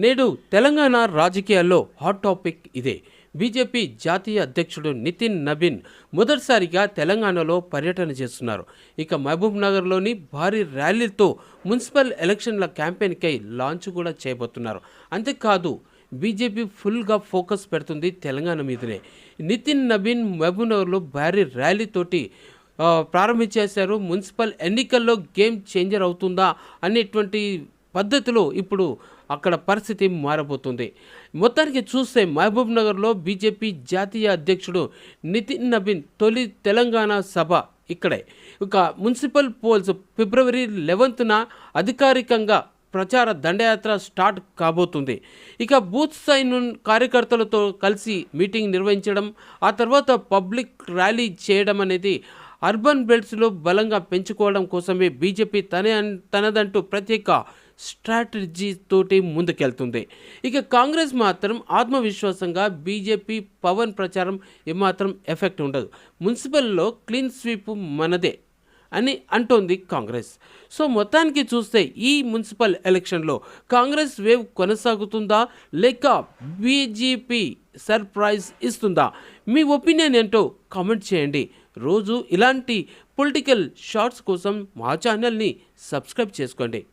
నేడు తెలంగాణ రాజకీయాల్లో hot topic ఇదే. బీజేపీ జాతీయ అధ్యక్షుడు నితిన్ నబీన్ మొదటిసారిగా తెలంగాణలో పర్యటన చేస్తున్నారు. ఇక మహబూబ్ నగర్లోని భారీ ర్యాలీతో మున్సిపల్ ఎలక్షన్ల క్యాంపెయిన్కై లాంచ్ కూడా చేయబోతున్నారు. అంతేకాదు బీజేపీ ఫుల్గా ఫోకస్ పెడుతుంది తెలంగాణ మీదనే. నితిన్ నబీన్ మహబూబ్ నగర్లో భారీ ర్యాలీతోటి ప్రారంభించేశారు. మున్సిపల్ ఎన్నికల్లో గేమ్ చేంజర్ అవుతుందా అనేటువంటి పద్ధతిలో ఇప్పుడు అక్కడ పరిస్థితి మారబోతుంది. మొత్తానికి చూస్తే మహబూబ్ నగర్లో బీజేపీ జాతీయ అధ్యక్షుడు నితిన్ నబీన్ తొలి తెలంగాణ సభ ఇక్కడే. ఇక మున్సిపల్ పోల్స్ ఫిబ్రవరి 11న అధికారికంగా ప్రచార దండయాత్ర స్టార్ట్ కాబోతుంది. ఇక బూత్ స్థాయి కార్యకర్తలతో కలిసి మీటింగ్ నిర్వహించడం, ఆ తర్వాత పబ్లిక్ ర్యాలీ చేయడం అనేది అర్బన్ బెల్ట్స్లో బలంగా పెంచుకోవడం కోసమే బీజేపీ తనదంటూ ప్రత్యేక స్ట్రాటజీ తోటి ముందుకెళ్తుంది. ఇక కాంగ్రెస్ మాత్రం ఆత్మవిశ్వాసంగా బీజేపీ పవన్ ప్రచారం ఏమాత్రం ఎఫెక్ట్ ఉండదు, మున్సిపల్లో క్లీన్ స్వీప్ మనదే అని అంటోంది కాంగ్రెస్. సో మొత్తానికి చూస్తే ఈ మున్సిపల్ ఎలక్షన్లో కాంగ్రెస్ వేవ్ కొనసాగుతుందా లేక బీజేపీ సర్ప్రైజ్ ఇస్తుందా? మీ ఒపీనియన్ ఏంటో కామెంట్ చేయండి. రోజు ఇలాంటి పొలిటికల్ షార్ట్స్ కోసం మా ఛానల్ని సబ్స్క్రైబ్ చేసుకోండి.